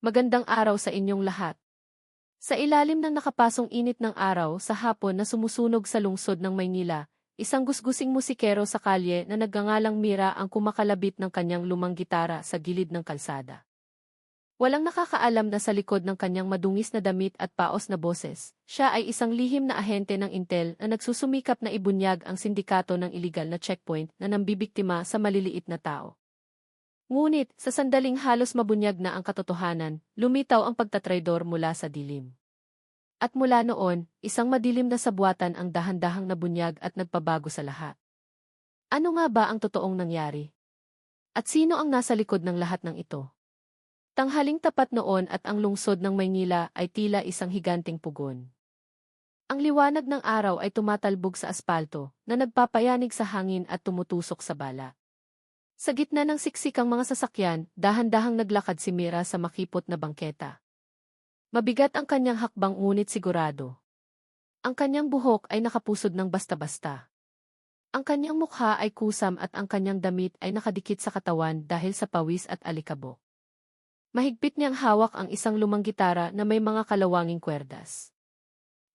Magandang araw sa inyong lahat. Sa ilalim ng nakapasong init ng araw sa hapon na sumusunog sa lungsod ng Maynila, isang gusgusing musikero sa kalye na nagngangalang Mira ang kumakalabit ng kanyang lumang gitara sa gilid ng kalsada. Walang nakakaalam na sa likod ng kanyang madungis na damit at paos na boses, siya ay isang lihim na ahente ng Intel na nagsusumikap na ibunyag ang sindikato ng iligal na checkpoint na nambibiktima sa maliliit na tao. Ngunit, sa sandaling halos mabunyag na ang katotohanan, lumitaw ang pagtatraydor mula sa dilim. At mula noon, isang madilim na sabwatan ang dahan-dahang nabunyag at nagpabago sa lahat. Ano nga ba ang totoong nangyari? At sino ang nasa likod ng lahat ng ito? Tanghaling tapat noon at ang lungsod ng Maynila ay tila isang higanting pugon. Ang liwanag ng araw ay tumatalbog sa aspalto na nagpapayanig sa hangin at tumutusok sa bala. Sa gitna ng siksikang mga sasakyan, dahan-dahang naglakad si Mira sa makipot na bangketa. Mabigat ang kanyang hakbang ngunit sigurado. Ang kanyang buhok ay nakapusod ng basta-basta. Ang kanyang mukha ay kusam at ang kanyang damit ay nakadikit sa katawan dahil sa pawis at alikabok. Mahigpit niyang hawak ang isang lumang gitara na may mga kalawanging kwerdas.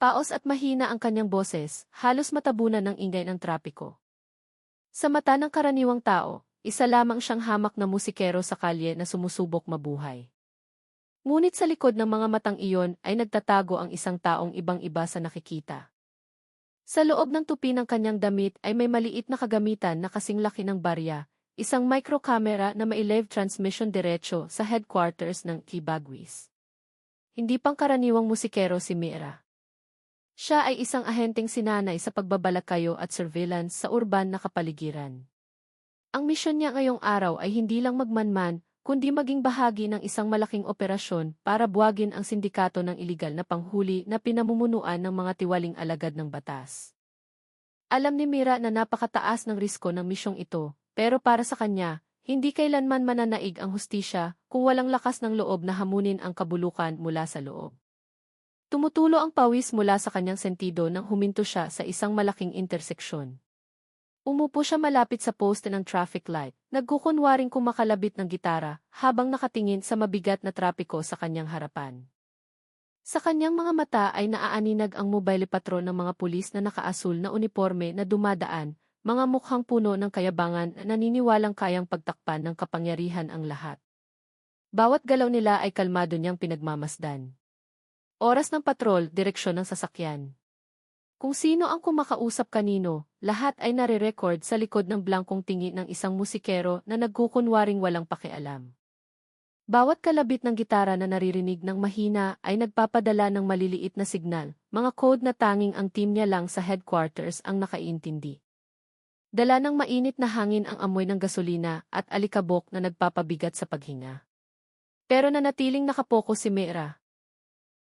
Paos at mahina ang kanyang boses, halos matabunan ng ingay ng trapiko. Sa mata ng karaniwang tao, isa lamang siyang hamak na musikero sa kalye na sumusubok mabuhay. Ngunit sa likod ng mga matang iyon ay nagtatago ang isang taong ibang-iba sa nakikita. Sa loob ng tupi ng kanyang damit ay may maliit na kagamitan na kasing laki ng barya, isang microcamera na may live transmission diretso sa headquarters ng Kibagwis. Hindi pangkaraniwang musikero si Mira. Siya ay isang ahenteng sinanay sa pagbabalakayo at surveillance sa urban na kapaligiran. Ang misyon niya ngayong araw ay hindi lang magmanman, kundi maging bahagi ng isang malaking operasyon para buwagin ang sindikato ng iligal na panghuli na pinamumunuan ng mga tiwaling alagad ng batas. Alam ni Mira na napakataas ng risko ng misyong ito, pero para sa kanya, hindi kailanman mananaig ang hustisya kung walang lakas ng loob na hamunin ang kabulukan mula sa loob. Tumutulo ang pawis mula sa kanyang sentido nang huminto siya sa isang malaking interseksyon. Umupo siya malapit sa poste ng traffic light, nagkukunwaring kumakalabit ng gitara habang nakatingin sa mabigat na trapiko sa kanyang harapan. Sa kanyang mga mata ay naaaninag ang mobile patrol ng mga pulis na nakaasul na uniforme na dumadaan, mga mukhang puno ng kayabangan na naniniwalang kayang pagtakpan ng kapangyarihan ang lahat. Bawat galaw nila ay kalmado niyang pinagmamasdan. Oras ng patrol, direksyon ng sasakyan. Kung sino ang kumakausap kanino, lahat ay nare-record sa likod ng blankong tingi ng isang musikero na nagkukunwaring walang pakialam. Bawat kalabit ng gitara na naririnig ng mahina ay nagpapadala ng maliliit na signal, mga code na tanging ang team niya lang sa headquarters ang nakaiintindi. Dala ng mainit na hangin ang amoy ng gasolina at alikabok na nagpapabigat sa paghinga. Pero nanatiling nakapokus si Mira.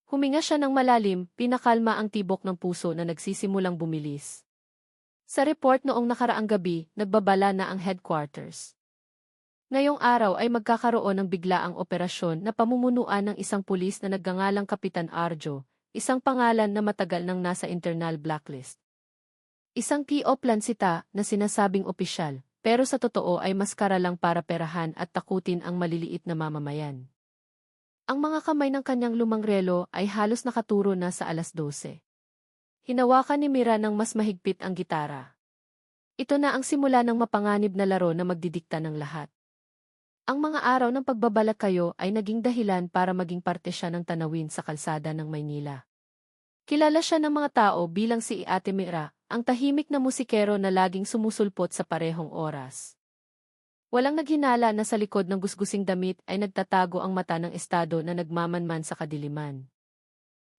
Huminga siya ng malalim, pinakalma ang tibok ng puso na nagsisimulang bumilis. Sa report noong nakaraang gabi, nagbabala na ang headquarters. Ngayong araw ay magkakaroon ng biglaang operasyon na pamumunuan ng isang pulis na nagngangalang Kapitan Arjo, isang pangalan na matagal nang nasa internal blacklist. Isang P.O. Plansita na sinasabing opisyal, pero sa totoo ay maskara lang para perahan at takutin ang maliliit na mamamayan. Ang mga kamay ng kanyang lumang relo ay halos nakaturo na sa 12:00. Hinawakan ni Mira ng mas mahigpit ang gitara. Ito na ang simula ng mapanganib na laro na magdidikta ng lahat. Ang mga araw ng pagbabalakayo ay naging dahilan para maging parte siya ng tanawin sa kalsada ng Maynila. Kilala siya ng mga tao bilang si Ate Mira, ang tahimik na musikero na laging sumusulpot sa parehong oras. Walang naghinala na sa likod ng gusgusing damit ay nagtatago ang mata ng estado na nagmamanman sa kadiliman.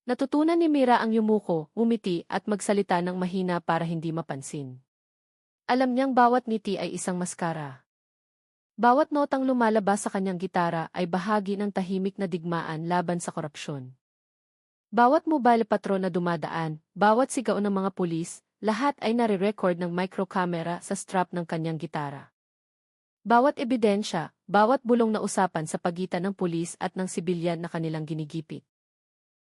Natutunan ni Mira ang yumuko, umiti at magsalita ng mahina para hindi mapansin. Alam niyang bawat ngiti ay isang maskara. Bawat notang lumalabas sa kanyang gitara ay bahagi ng tahimik na digmaan laban sa korupsyon. Bawat mobile patrol na dumadaan, bawat sigaw ng mga pulis, lahat ay nare-record ng microcamera sa strap ng kanyang gitara. Bawat ebidensya, bawat bulong na usapan sa pagitan ng pulis at ng sibilyan na kanilang ginigipit.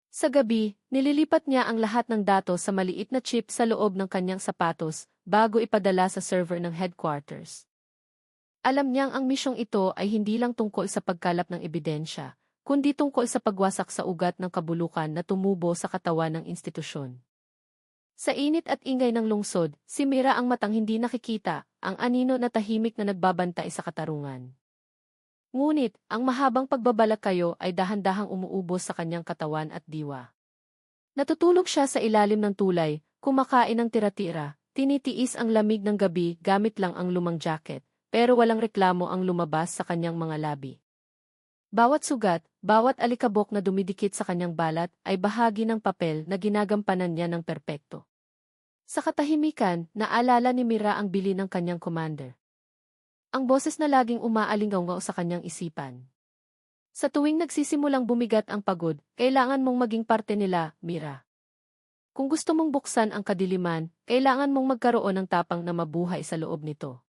Sa gabi, nililipat niya ang lahat ng datos sa maliit na chip sa loob ng kanyang sapatos bago ipadala sa server ng headquarters. Alam niyang ang misyong ito ay hindi lang tungkol sa pagkalap ng ebidensya, kundi tungkol sa pagwasak sa ugat ng kabulukan na tumubo sa katawan ng institusyon. Sa init at ingay ng lungsod, si Mira ang matang hindi nakikita, ang anino na tahimik na nagbabantay sa katarungan. Ngunit, ang mahabang pagbabalakayo ay dahan-dahang umuubos sa kanyang katawan at diwa. Natutulog siya sa ilalim ng tulay, kumakain ng tira-tira, tinitiis ang lamig ng gabi gamit lang ang lumang jacket, pero walang reklamo ang lumabas sa kanyang mga labi. Bawat sugat, bawat alikabok na dumidikit sa kanyang balat ay bahagi ng papel na ginagampanan niya ng perpekto. Sa katahimikan, naalala ni Mira ang bili ng kanyang commander. Ang boses na laging umaalingaw sa kanyang isipan. Sa tuwing nagsisimulang bumigat ang pagod, kailangan mong maging parte nila, Mira. Kung gusto mong buksan ang kadiliman, kailangan mong magkaroon ng tapang na mabuhay sa loob nito.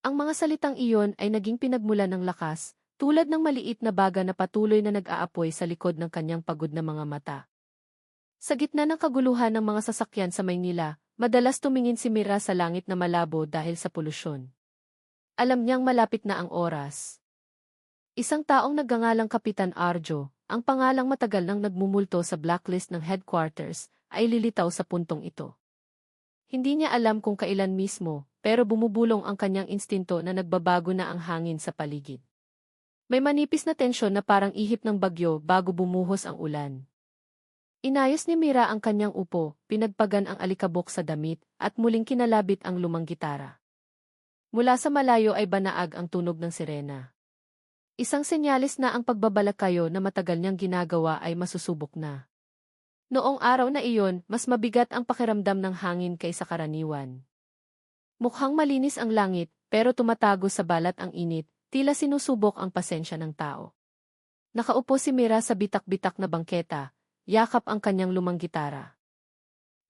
Ang mga salitang iyon ay naging pinagmulan ng lakas, tulad ng maliit na baga na patuloy na nag-aapoy sa likod ng kanyang pagod na mga mata. Sa gitna ng kaguluhan ng mga sasakyan sa Maynila, madalas tumingin si Mira sa langit na malabo dahil sa polusyon. Alam niyang malapit na ang oras. Isang taong nagngangalang Kapitan Arjo, ang pangalang matagal nang nagmumulto sa blacklist ng headquarters, ay lilitaw sa puntong ito. Hindi niya alam kung kailan mismo, pero bumubulong ang kanyang instinto na nagbabago na ang hangin sa paligid. May manipis na tensyon na parang ihip ng bagyo bago bumuhos ang ulan. Inayos ni Mira ang kanyang upo, pinagpagan ang alikabok sa damit, at muling kinalabit ang lumang gitara. Mula sa malayo ay banaag ang tunog ng sirena. Isang senyalis na ang pagbabalakayo na matagal niyang ginagawa ay masusubok na. Noong araw na iyon, mas mabigat ang pakiramdam ng hangin kaysa karaniwan. Mukhang malinis ang langit, pero tumatago sa balat ang init, tila sinusubok ang pasensya ng tao. Nakaupo si Mira sa bitak-bitak na bangketa, yakap ang kanyang lumang gitara.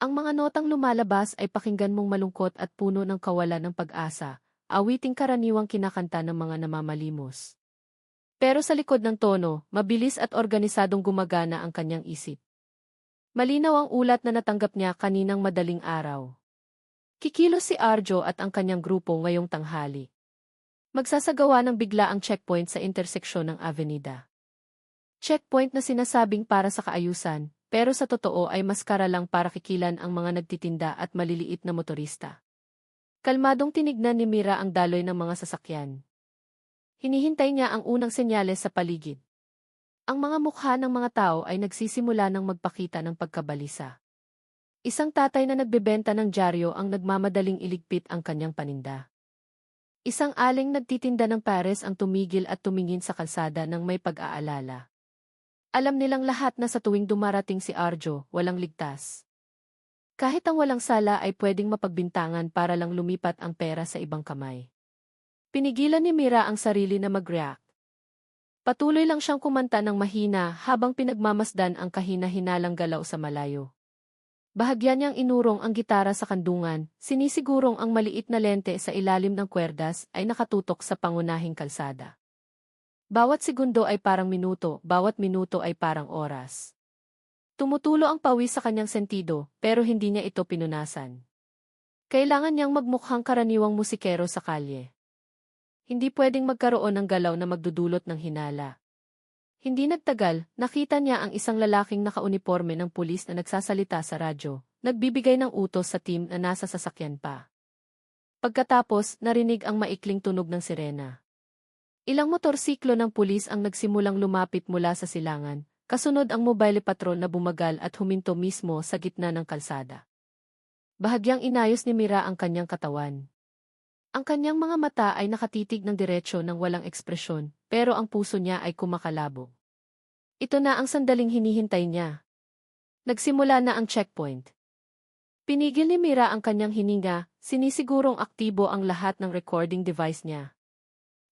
Ang mga notang lumalabas ay pakinggan mong malungkot at puno ng kawalan ng pag-asa, awiting karaniwang kinakanta ng mga namamalimos. Pero sa likod ng tono, mabilis at organisadong gumagana ang kanyang isip. Malinaw ang ulat na natanggap niya kaninang madaling araw. Kikilos si Arjo at ang kanyang grupo ngayong tanghali. Magsasagawa ng bigla ang checkpoint sa interseksyon ng Avenida. Checkpoint na sinasabing para sa kaayusan, pero sa totoo ay maskara lang para kikilan ang mga nagtitinda at maliliit na motorista. Kalmadong tinignan ni Mira ang daloy ng mga sasakyan. Hinihintay niya ang unang senyales sa paligid. Ang mga mukha ng mga tao ay nagsisimula ng magpakita ng pagkabalisa. Isang tatay na nagbebenta ng dyaryo ang nagmamadaling iligpit ang kanyang paninda. Isang aling nagtitinda ng pares ang tumigil at tumingin sa kalsada ng may pag-aalala. Alam nilang lahat na sa tuwing dumarating si Arjo, walang ligtas. Kahit ang walang sala ay pwedeng mapagbintangan para lang lumipat ang pera sa ibang kamay. Pinigilan ni Mira ang sarili na mag-react. Patuloy lang siyang kumanta ng mahina habang pinagmamasdan ang kahina-hinalang galaw sa malayo. Bahagya niyang inurong ang gitara sa kandungan, sinisigurong ang maliit na lente sa ilalim ng kwerdas ay nakatutok sa pangunahing kalsada. Bawat segundo ay parang minuto, bawat minuto ay parang oras. Tumutulo ang pawis sa kanyang sentido, pero hindi niya ito pinunasan. Kailangan niyang magmukhang karaniwang musikero sa kalye. Hindi pwedeng magkaroon ng galaw na magdudulot ng hinala. Hindi nagtagal, nakita niya ang isang lalaking nakauniporme ng pulis na nagsasalita sa radyo, nagbibigay ng utos sa team na nasa sasakyan pa. Pagkatapos, narinig ang maikling tunog ng sirena. Ilang motorsiklo ng pulis ang nagsimulang lumapit mula sa silangan, kasunod ang mobile patrol na bumagal at huminto mismo sa gitna ng kalsada. Bahagyang inayos ni Mira ang kanyang katawan. Ang kanyang mga mata ay nakatitig ng diretsyo ng walang ekspresyon, pero ang puso niya ay kumakalabog. Ito na ang sandaling hinihintay niya. Nagsimula na ang checkpoint. Pinigil ni Mira ang kanyang hininga, sinisigurong aktibo ang lahat ng recording device niya.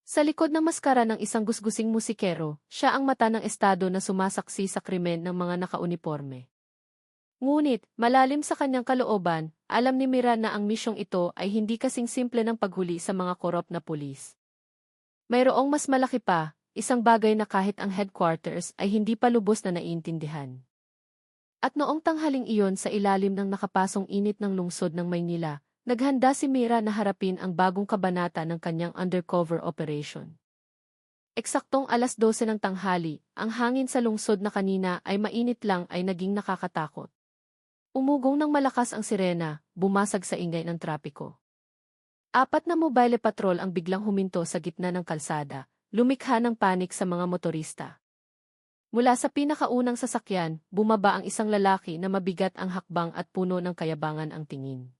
Sa likod ng maskara ng isang gusgusing musikero, siya ang mata ng estado na sumasaksi sa krimen ng mga nakauniporme. Ngunit, malalim sa kanyang kalooban, alam ni Mira na ang misyong ito ay hindi kasing simple ng paghuli sa mga korop na pulis. Mayroong mas malaki pa, isang bagay na kahit ang headquarters ay hindi pa lubos na naiintindihan. At noong tanghaling iyon sa ilalim ng nakapasong init ng lungsod ng Maynila, naghanda si Mira na harapin ang bagong kabanata ng kanyang undercover operation. Eksaktong alas 12 ng tanghali, ang hangin sa lungsod na kanina ay mainit lang ay naging nakakatakot. Umugong ng malakas ang sirena, bumasag sa ingay ng trapiko. Apat na mobile patrol ang biglang huminto sa gitna ng kalsada, lumikha ng panik sa mga motorista. Mula sa pinakaunang sasakyan, bumaba ang isang lalaki na mabigat ang hakbang at puno ng kayabangan ang tingin.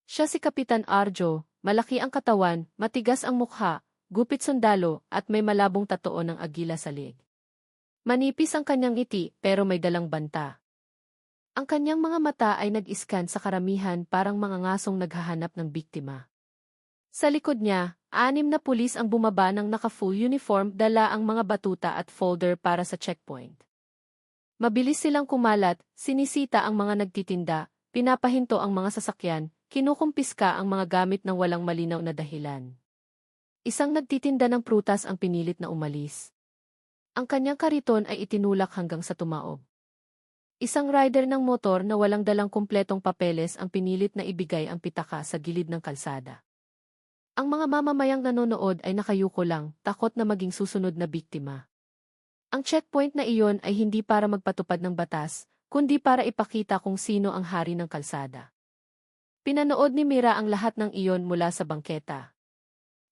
Siya si Kapitan Arjo, malaki ang katawan, matigas ang mukha, gupit sundalo, at may malabong tatoo ng agila sa liig. Manipis ang kanyang ngiti pero may dalang banta. Ang kanyang mga mata ay nag-iskan sa karamihan parang mga ngasong naghahanap ng biktima. Sa likod niya, 6 na pulis ang bumaba ng naka-full uniform, dala ang mga batuta at folder para sa checkpoint. Mabilis silang kumalat, sinisita ang mga nagtitinda, pinapahinto ang mga sasakyan, kinukumpiska ang mga gamit ng walang malinaw na dahilan. Isang nagtitinda ng prutas ang pinilit na umalis. Ang kanyang kariton ay itinulak hanggang sa tumaob. Isang rider ng motor na walang dalang kumpletong papeles ang pinilit na ibigay ang pitaka sa gilid ng kalsada. Ang mga mamamayang nanonood ay nakayuko lang, takot na maging susunod na biktima. Ang checkpoint na iyon ay hindi para magpatupad ng batas, kundi para ipakita kung sino ang hari ng kalsada. Pinanood ni Mira ang lahat ng iyon mula sa bangketa.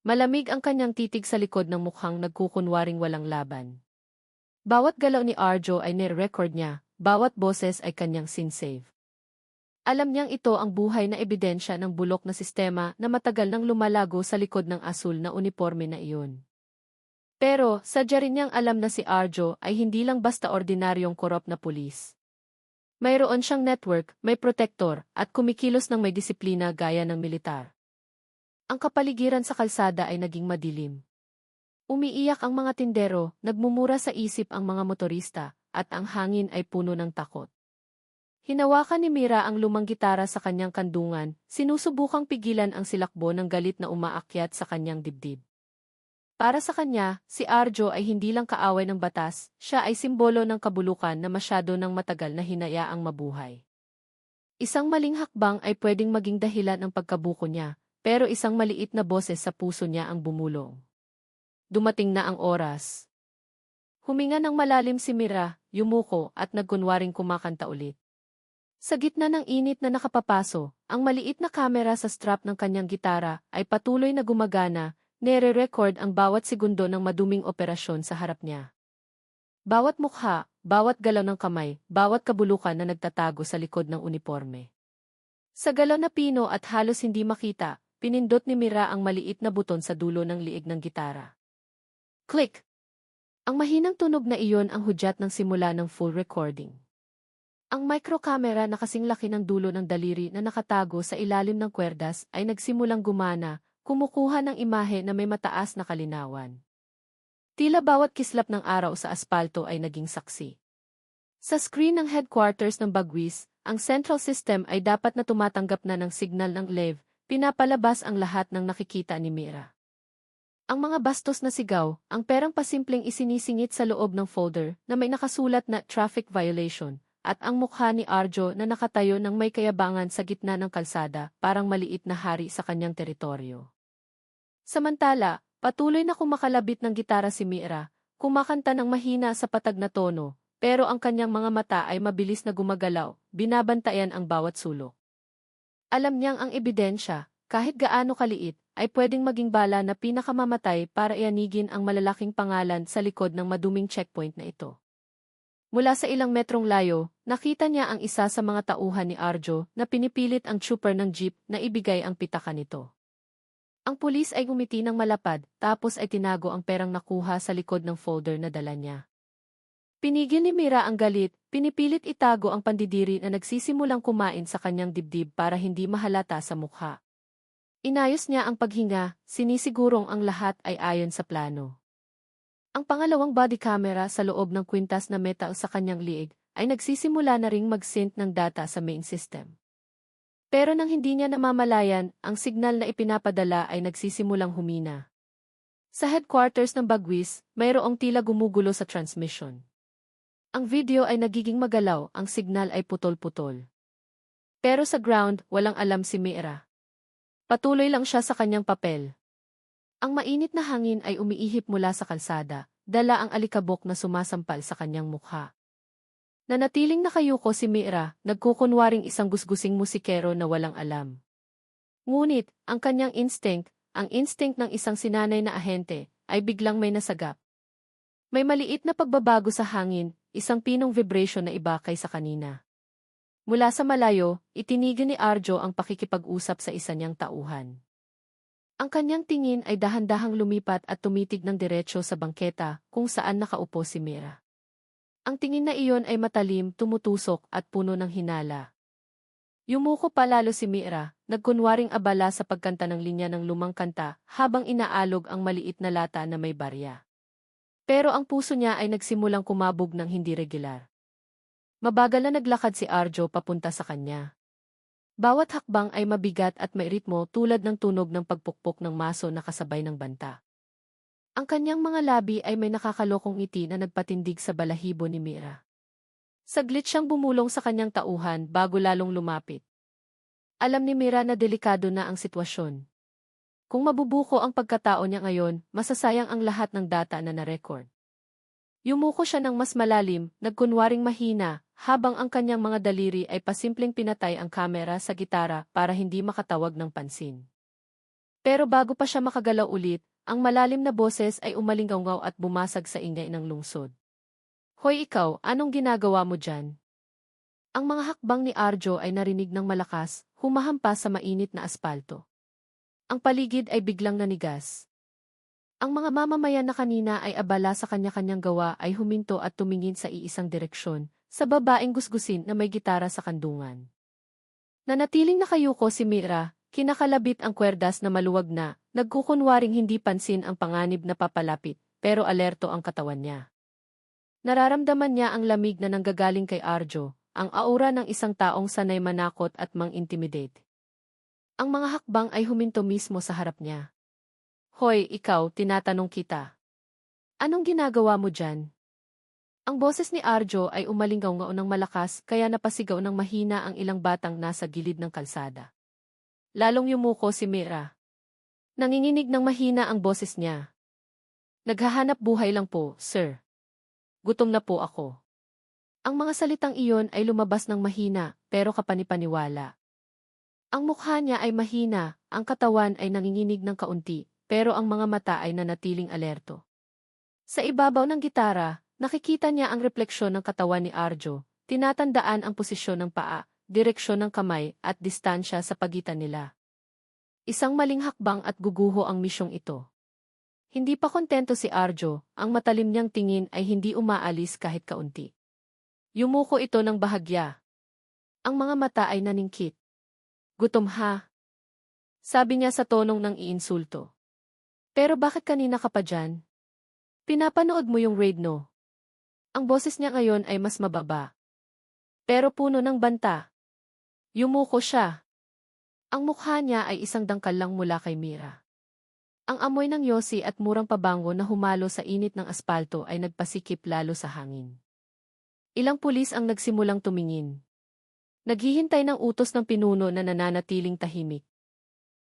Malamig ang kanyang titig sa likod ng mukhang nagkukunwaring walang laban. Bawat galaw ni Arjo ay nire-record niya, bawat boses ay kanyang sinsave. Alam niyang ito ang buhay na ebidensya ng bulok na sistema na matagal nang lumalago sa likod ng asul na uniforme na iyon. Pero, sadya rin niyang alam na si Arjo ay hindi lang basta ordinaryong korop na pulis. Mayroon siyang network, may protektor, at kumikilos ng may disiplina gaya ng militar. Ang kapaligiran sa kalsada ay naging madilim. Umiiyak ang mga tindero, nagmumura sa isip ang mga motorista, at ang hangin ay puno ng takot. Hinawakan ni Mira ang lumang gitara sa kanyang kandungan, sinusubukang pigilan ang silakbo ng galit na umaakyat sa kanyang dibdib. Para sa kanya, si Arjo ay hindi lang kaaway ng batas, siya ay simbolo ng kabulukan na masyado ng matagal na hinayaang mabuhay. Isang maling hakbang ay pwedeng maging dahilan ng pagkabuko niya, pero isang maliit na boses sa puso niya ang bumulong. Dumating na ang oras. Huminga ng malalim si Mira, yumuko at nagkunwaring kumakanta ulit. Sa gitna ng init na nakapapaso, ang maliit na kamera sa strap ng kanyang gitara ay patuloy na gumagana, nire-record ang bawat segundo ng maduming operasyon sa harap niya. Bawat mukha, bawat galaw ng kamay, bawat kabulukan na nagtatago sa likod ng uniforme. Sa galaw na pino at halos hindi makita, pinindot ni Mira ang maliit na buton sa dulo ng liig ng gitara. Click! Ang mahinang tunog na iyon ang hudyat ng simula ng full recording. Ang microcamera na kasing laki ng dulo ng daliri na nakatago sa ilalim ng kwerdas ay nagsimulang gumana, kumukuha ng imahe na may mataas na kalinawan. Tila bawat kislap ng araw sa aspalto ay naging saksi. Sa screen ng headquarters ng Bagwis, ang central system ay dapat na tumatanggap na ng signal ng LEV, pinapalabas ang lahat ng nakikita ni Mira. Ang mga bastos na sigaw, ang perang pasimpleng isinisingit sa loob ng folder na may nakasulat na traffic violation, at ang mukha ni Arjo na nakatayo ng may kayabangan sa gitna ng kalsada, parang maliit na hari sa kanyang teritoryo. Samantala, patuloy na kumakalabit ng gitara si Mira, kumakanta ng mahina sa patag na tono, pero ang kanyang mga mata ay mabilis na gumagalaw, binabantayan ang bawat sulok. Alam niyang ang ebidensya, kahit gaano kaliit, ay pwedeng maging bala na pinakamamatay para ianigin ang malalaking pangalan sa likod ng maduming checkpoint na ito. Mula sa ilang metrong layo, nakita niya ang isa sa mga tauhan ni Arjo na pinipilit ang trooper ng jeep na ibigay ang pitaka nito. Ang pulis ay umiti ng malapad, tapos ay tinago ang perang nakuha sa likod ng folder na dala niya. Pinigil ni Mira ang galit, pinipilit itago ang pandidiri na nagsisimulang kumain sa kanyang dibdib para hindi mahalata sa mukha. Inayos niya ang paghinga, sinisigurong ang lahat ay ayon sa plano. Ang pangalawang body camera sa loob ng kwintas na metal sa kanyang liig ay nagsisimula na ring mag-sync ng data sa main system. Pero nang hindi niya namamalayan, ang signal na ipinapadala ay nagsisimulang humina. Sa headquarters ng Bagwis, mayroong tila gumugulo sa transmission. Ang video ay nagiging magalaw, ang signal ay putol-putol. Pero sa ground, walang alam si Mira. Patuloy lang siya sa kanyang papel. Ang mainit na hangin ay umiihip mula sa kalsada, dala ang alikabok na sumasampal sa kanyang mukha. Nanatiling nakayuko si Mira, nagkukunwaring isang gusgusing musikero na walang alam. Ngunit, ang kanyang ang instinct ng isang sinanay na ahente, ay biglang may nasagap. May maliit na pagbabago sa hangin, isang pinong vibration na iba kaysa kanina. Mula sa malayo, itinigil ni Arjo ang pakikipag-usap sa isa niyang tauhan. Ang kanyang tingin ay dahan-dahang lumipat at tumitig ng diretsyo sa bangketa kung saan nakaupo si Mira. Ang tingin na iyon ay matalim, tumutusok at puno ng hinala. Yumuko palalo si Mira, nagkunwaring abala sa pagkanta ng linya ng lumang kanta habang inaalog ang maliit na lata na may barya. Pero ang puso niya ay nagsimulang kumabog ng hindi regular. Mabagal na naglakad si Arjo papunta sa kanya. Bawat hakbang ay mabigat at may ritmo tulad ng tunog ng pagpukpok ng maso na kasabay ng banta. Ang kanyang mga labi ay may nakakalokong ngiti na nagpatindig sa balahibo ni Mira. Saglit siyang bumulong sa kanyang tauhan bago lalong lumapit. Alam ni Mira na delikado na ang sitwasyon. Kung mabubuko ang pagkatao niya ngayon, masasayang ang lahat ng data na na-record. Yumuko siya ng mas malalim, nagkunwaring mahina, habang ang kanyang mga daliri ay pasimpleng pinatay ang kamera sa gitara para hindi makatawag ng pansin. Pero bago pa siya makagalaw ulit, ang malalim na boses ay umalinggaw at bumasag sa ingay ng lungsod. Hoy ikaw, anong ginagawa mo dyan? Ang mga hakbang ni Arjo ay narinig ng malakas, humahampas sa mainit na aspalto. Ang paligid ay biglang nanigas. Ang mga mamamayan na kanina ay abala sa kanya-kanyang gawa ay huminto at tumingin sa iisang direksyon, sa babaeng gusgusin na may gitara sa kandungan. Nanatiling nakayuko si Mira, kinakalabit ang kwerdas na maluwag na, nagkukunwaring hindi pansin ang panganib na papalapit, pero alerto ang katawan niya. Nararamdaman niya ang lamig na nanggagaling kay Arjo, ang aura ng isang taong sanay manakot at mang-intimidate. Ang mga hakbang ay huminto mismo sa harap niya. Hoy, ikaw, tinatanong kita. Anong ginagawa mo dyan? Ang boses ni Arjo ay umalinggaw ng malakas kaya napasigaw ng mahina ang ilang batang nasa gilid ng kalsada. Lalong yumuko si Mira. Nanginginig ng mahina ang boses niya. Naghahanap buhay lang po, sir. Gutom na po ako. Ang mga salitang iyon ay lumabas ng mahina, pero kapanipaniwala. Ang mukha niya ay mahina, ang katawan ay nanginginig ng kaunti, pero ang mga mata ay nanatiling alerto. Sa ibabaw ng gitara, nakikita niya ang refleksyon ng katawan ni Arjo, tinatandaan ang posisyon ng paa, direksyon ng kamay, at distansya sa pagitan nila. Isang maling hakbang at guguho ang misyong ito. Hindi pa kontento si Arjo, ang matalim niyang tingin ay hindi umaalis kahit kaunti. Yumuko ito ng bahagya. Ang mga mata ay naningkit. Gutom ha? Sabi niya sa tonong ng iinsulto. Pero bakit kanina ka pa dyan? Pinapanood mo yung raid no? Ang boses niya ngayon ay mas mababa. Pero puno ng banta. Yumuko siya. Ang mukha niya ay isang dangkal lang mula kay Mira. Ang amoy ng yosi at murang pabango na humalo sa init ng aspalto ay nagpasikip lalo sa hangin. Ilang pulis ang nagsimulang tumingin. Naghihintay ng utos ng pinuno na nananatiling tahimik.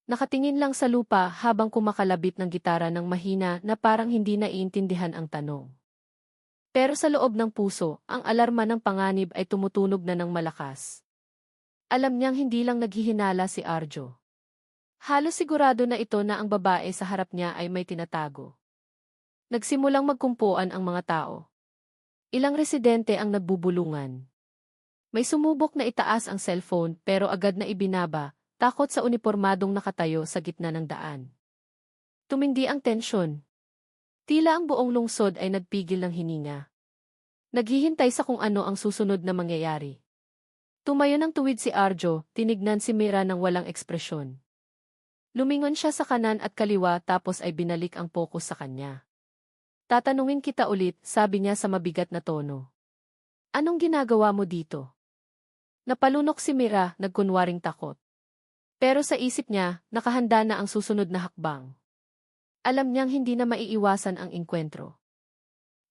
Nakatingin lang sa lupa habang kumakalabit ng gitara ng mahina na parang hindi naiintindihan ang tanong. Pero sa loob ng puso, ang alarma ng panganib ay tumutunog na ng malakas. Alam niyang hindi lang naghihinala si Arjo. Halos sigurado na ito na ang babae sa harap niya ay may tinatago. Nagsimulang magkumpuan ang mga tao. Ilang residente ang nagbubulungan. May sumubok na itaas ang cellphone pero agad na ibinaba, takot sa unipormadong nakatayo sa gitna ng daan. Tumindi ang tensyon. Tila ang buong lungsod ay nagpigil ng hininga. Naghihintay sa kung ano ang susunod na mangyayari. Tumayo ng tuwid si Arjo, tinignan si Mira ng walang ekspresyon. Lumingon siya sa kanan at kaliwa tapos ay binalik ang focus sa kanya. Tatanungin kita ulit, sabi niya sa mabigat na tono. Anong ginagawa mo dito? Napalunok si Mira, nagkunwaring takot. Pero sa isip niya, nakahanda na ang susunod na hakbang. Alam niyang hindi na maiiwasan ang engkwentro.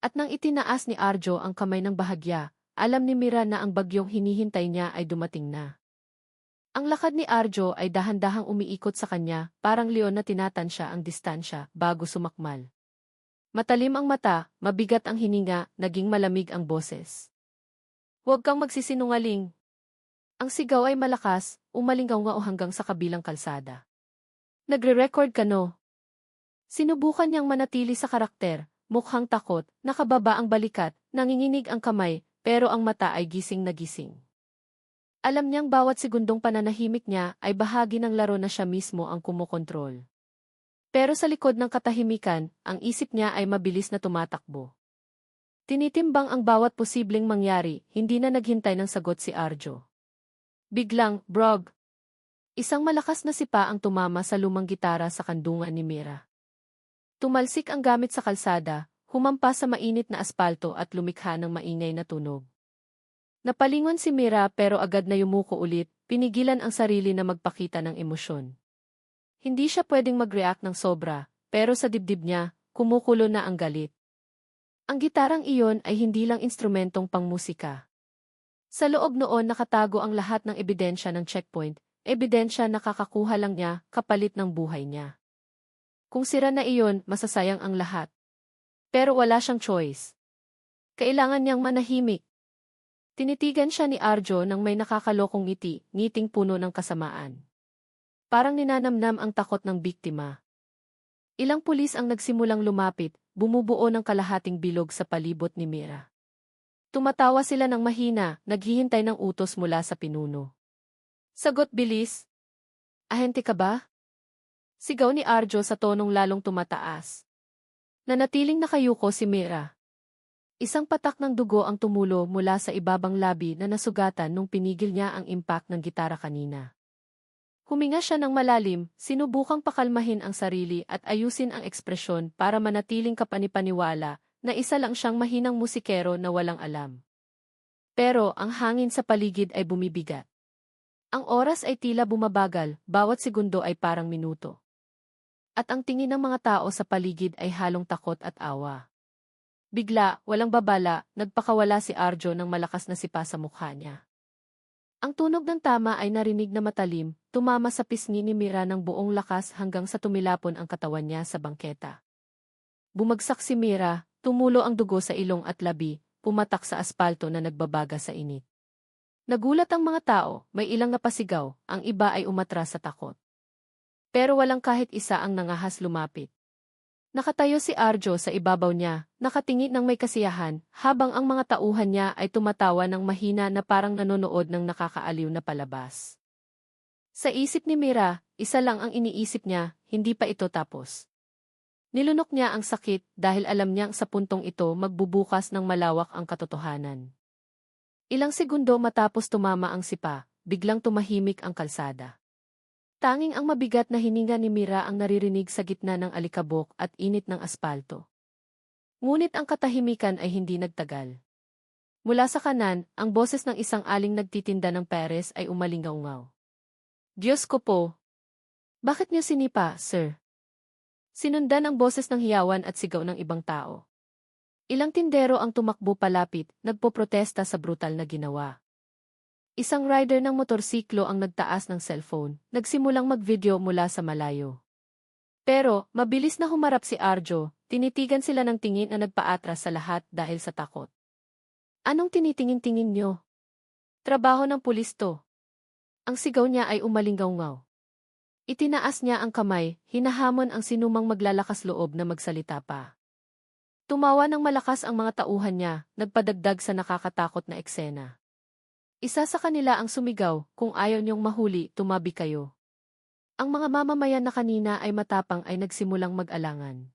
At nang itinaas ni Arjo ang kamay ng bahagya, alam ni Mira na ang bagyong hinihintay niya ay dumating na. Ang lakad ni Arjo ay dahan-dahang umiikot sa kanya, parang leon na tinatansya ang distansya bago sumakmal. Matalim ang mata, mabigat ang hininga, naging malamig ang boses. Huwag kang magsisinungaling. Ang sigaw ay malakas, umalingaw-ngao hanggang sa kabilang kalsada. Nagre-record ka no? Sinubukan niyang manatili sa karakter, mukhang takot, nakababa ang balikat, nanginginig ang kamay, pero ang mata ay gising na gising. Alam niyang bawat segundong pananahimik niya ay bahagi ng laro na siya mismo ang kumokontrol. Pero sa likod ng katahimikan, ang isip niya ay mabilis na tumatakbo. Tinitimbang ang bawat posibleng mangyari, hindi na naghintay ng sagot si Arjo. Biglang, brog! Isang malakas na sipa ang tumama sa lumang gitara sa kandungan ni Mira. Tumalsik ang gamit sa kalsada, humampas sa mainit na aspalto at lumikha ng maingay na tunog. Napalingon si Mira pero agad na yumuko ulit, pinigilan ang sarili na magpakita ng emosyon. Hindi siya pwedeng mag-react ng sobra, pero sa dibdib niya, kumukulo na ang galit. Ang gitarang iyon ay hindi lang instrumentong pangmusika. Sa loob noon nakatago ang lahat ng ebidensya ng checkpoint, ebidensya na kakakuha lang niya kapalit ng buhay niya. Kung sira na iyon, masasayang ang lahat. Pero wala siyang choice. Kailangan niyang manahimik. Tinitigan siya ni Arjo nang may nakakalokong ngiti, ngiting puno ng kasamaan. Parang ninanamnam ang takot ng biktima. Ilang pulis ang nagsimulang lumapit, bumubuo ng kalahating bilog sa palibot ni Mira. Tumatawa sila ng mahina, naghihintay ng utos mula sa pinuno. Sagot bilis. Ahente ka ba? Sigaw ni Arjo sa tonong lalong tumataas. Nanatiling nakayuko si Mira. Isang patak ng dugo ang tumulo mula sa ibabang labi na nasugatan nung pinigil niya ang impact ng gitara kanina. Huminga siya ng malalim, sinubukang pakalmahin ang sarili at ayusin ang ekspresyon para manatiling kapanipaniwala na isa lang siyang mahinang musikero na walang alam. Pero ang hangin sa paligid ay bumibigat. Ang oras ay tila bumabagal, bawat segundo ay parang minuto. At ang tingin ng mga tao sa paligid ay halong takot at awa. Bigla, walang babala, nagpakawala si Arjo ng malakas na sipa sa mukha niya. Ang tunog ng tama ay narinig na matalim, tumama sa pisngi ni Mira ng buong lakas hanggang sa tumilapon ang katawan niya sa bangketa. Bumagsak si Mira, tumulo ang dugo sa ilong at labi, pumatak sa aspalto na nagbabaga sa init. Nagulat ang mga tao, may ilang napasigaw, ang iba ay umatras sa takot. Pero walang kahit isa ang nangahas lumapit. Nakatayo si Arjo sa ibabaw niya, nakatingin ng may kasiyahan, habang ang mga tauhan niya ay tumatawa ng mahina na parang nanonood ng nakakaaliw na palabas. Sa isip ni Mira, isa lang ang iniisip niya, hindi pa ito tapos. Nilunok niya ang sakit dahil alam niyang sa puntong ito magbubukas ng malawak ang katotohanan. Ilang segundo matapos tumama ang sipa, biglang tumahimik ang kalsada. Tanging ang mabigat na hininga ni Mira ang naririnig sa gitna ng alikabok at init ng aspalto. Ngunit ang katahimikan ay hindi nagtagal. Mula sa kanan, ang boses ng isang aling nagtitinda ng peres ay umalingaw-ngaw. Diyos ko po! Bakit niyo sinipa, sir? Sinundan ang boses ng hiyawan at sigaw ng ibang tao. Ilang tindero ang tumakbo palapit, nagpoprotesta sa brutal na ginawa. Isang rider ng motorsiklo ang nagtaas ng cellphone, nagsimulang mag-video mula sa malayo. Pero, mabilis na humarap si Arjo, tinitigan sila ng tingin na nagpaatras sa lahat dahil sa takot. Anong tinitingin-tingin nyo? Trabaho ng pulis to. Ang sigaw niya ay umalingaw-ngaw. Itinaas niya ang kamay, hinahamon ang sinumang maglalakas loob na magsalita pa. Tumawa ng malakas ang mga tauhan niya, nagpadagdag sa nakakatakot na eksena. Isa sa kanila ang sumigaw, kung ayaw niyong mahuli, tumabi kayo. Ang mga mamamayan na kanina ay matapang ay nagsimulang mag-alangan.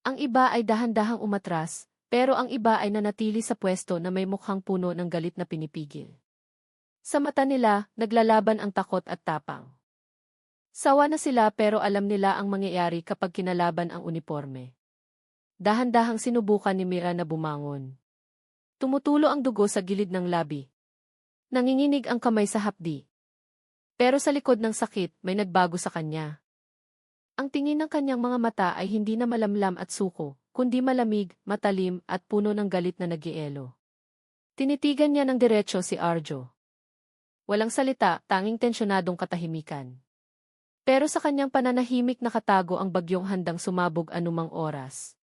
Ang iba ay dahan-dahang umatras, pero ang iba ay nanatili sa pwesto na may mukhang puno ng galit na pinipigil. Sa mata nila, naglalaban ang takot at tapang. Sawa na sila pero alam nila ang mangyayari kapag kinalaban ang uniforme. Dahan-dahang sinubukan ni Mira na bumangon. Tumutulo ang dugo sa gilid ng labi. Nanginginig ang kamay sa hapdi. Pero sa likod ng sakit, may nagbago sa kanya. Ang tingin ng kanyang mga mata ay hindi na malamlam at suko, kundi malamig, matalim at puno ng galit na nagielo. Tinitigan niya ng diretso si Arjo. Walang salita, tanging tensyonadong katahimikan. Pero sa kanyang pananahimik nakatago ang bagyong handang sumabog anumang oras.